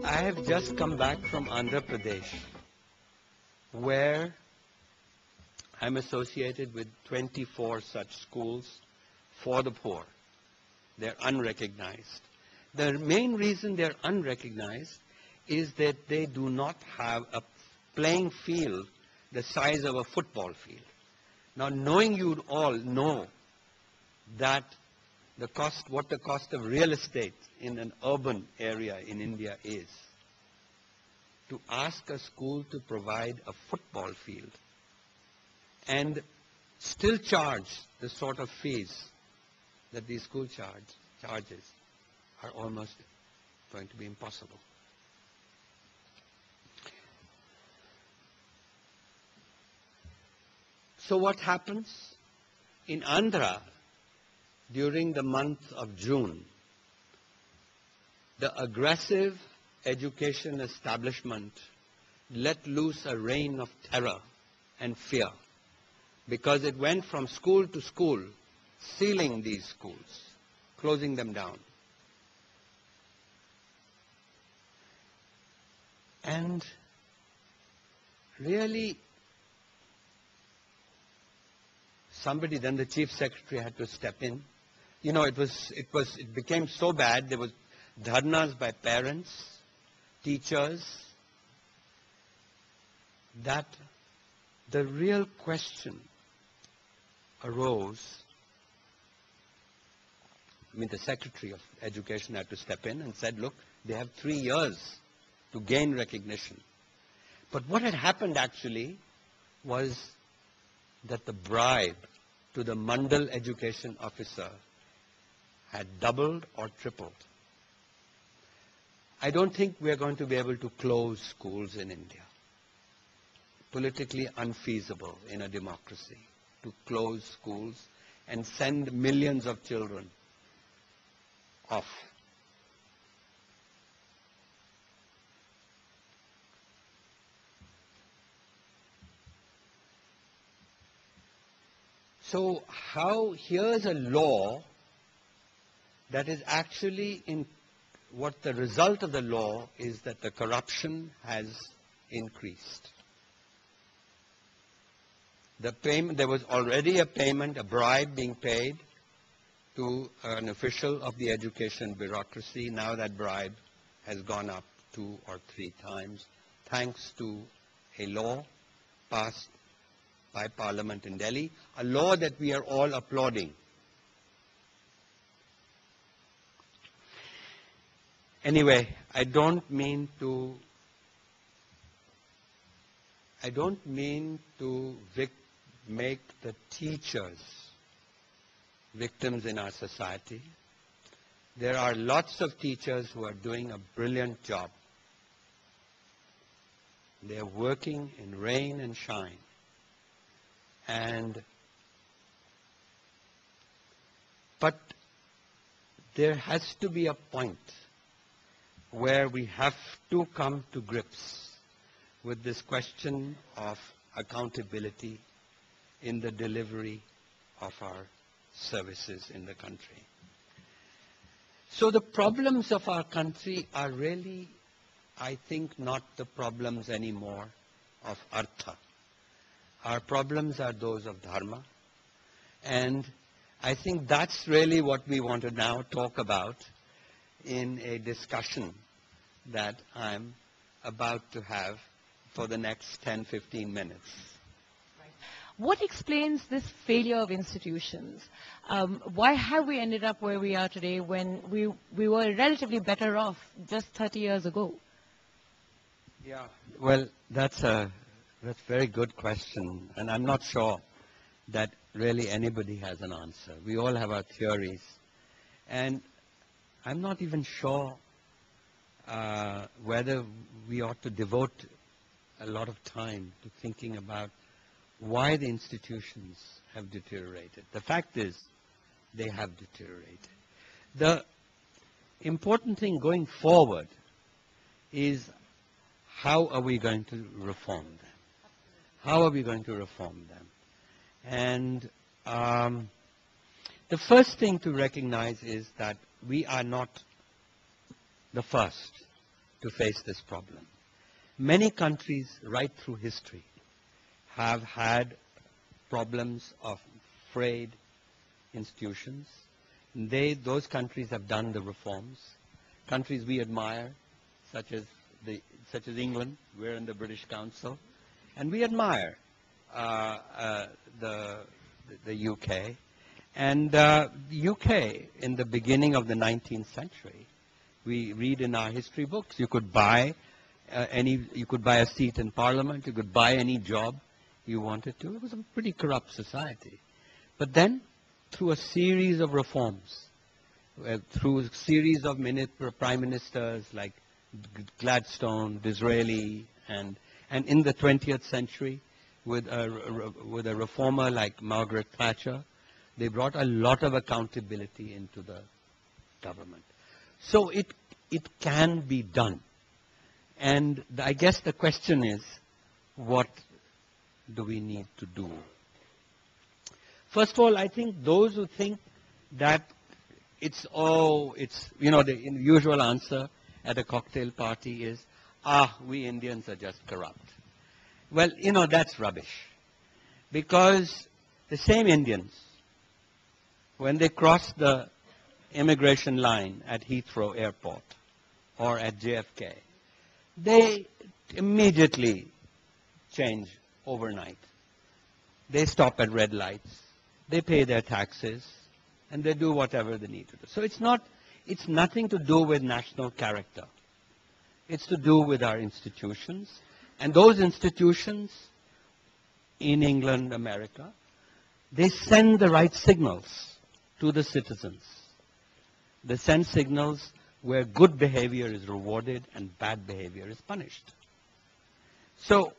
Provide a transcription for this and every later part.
I have just come back from Andhra Pradesh, where I'm associated with 24 such schools for the poor. They're unrecognized. The main reason they're unrecognized is that they do not have a playing field the size of a football field. Now, knowing you all know that what the cost of real estate in an urban area in India is, to ask a school to provide a football field and still charge the sort of fees that the school charges are almost going to be impossible. So what happens? In Andhra, during the month of June, the aggressive education establishment let loose a reign of terror and fear because it went from school to school, sealing these schools, closing them down. And really, then the chief secretary had to step in. You know, it became so bad. There was dharnas by parents, teachers, that the real question arose. I mean, the Secretary of Education had to step in and said, look, they have 3 years to gain recognition. But what had happened actually was that the bribe to the Mandal education officer had doubled or tripled. I don't think we are going to be able to close schools in India. Politically unfeasible in a democracy to close schools and send millions of children off. So here's a law that is actually what the result of the law is that the corruption has increased. There was already a payment, a bribe being paid to an official of the education bureaucracy. Now that bribe has gone up 2 or 3 times, thanks to a law passed by Parliament in Delhi, a law that we are all applauding. Anyway, I don't mean to make the teachers victims in our society. There are lots of teachers who are doing a brilliant job. They are working in rain and shine. But there has to be a point where we have to come to grips with this question of accountability in the delivery of our services in the country. So the problems of our country are really, I think, not the problems anymore of artha. Our problems are those of dharma. And I think that's really what we want to now talk about in a discussion that I'm about to have for the next 10-15 minutes. What explains this failure of institutions? Why have we ended up where we are today when we were relatively better off just 30 years ago? Yeah, well, that's a very good question, and I'm not sure that really anybody has an answer. We all have our theories, and I'm not even sure whether we ought to devote a lot of time to thinking about why the institutions have deteriorated. The fact is, they have deteriorated. The important thing going forward is how are we going to reform them? How are we going to reform them? And the first thing to recognize is that we are not the first to face this problem. Many countries right through history have had problems of frayed institutions. Those countries have done the reforms. Countries we admire, such as England, we're in the British Council, and we admire the UK. And the UK, in the beginning of the 19th century, we read in our history books, you could buy a seat in Parliament, you could buy any job you wanted to. It was a pretty corrupt society. But then, through a series of reforms, through a series of prime ministers like Gladstone, Disraeli, and in the 20th century, with a reformer like Margaret Thatcher, they brought a lot of accountability into the government. So it can be done. And I guess the question is, what do we need to do? First of all, I think those who think that the usual answer at a cocktail party is, we Indians are just corrupt. Well, that's rubbish. Because the same Indians, when they cross the immigration line at Heathrow Airport or at JFK, they immediately change overnight. They stop at red lights, they pay their taxes, and they do whatever they need to do. So it's nothing to do with national character. It's to do with our institutions. And those institutions in England, America, they send the right signals to the citizens. They send signals where good behavior is rewarded and bad behavior is punished. So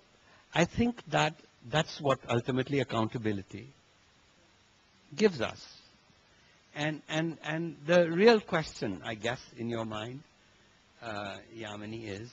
I think that's what ultimately accountability gives us. And the real question, I guess, in your mind, Yamini, is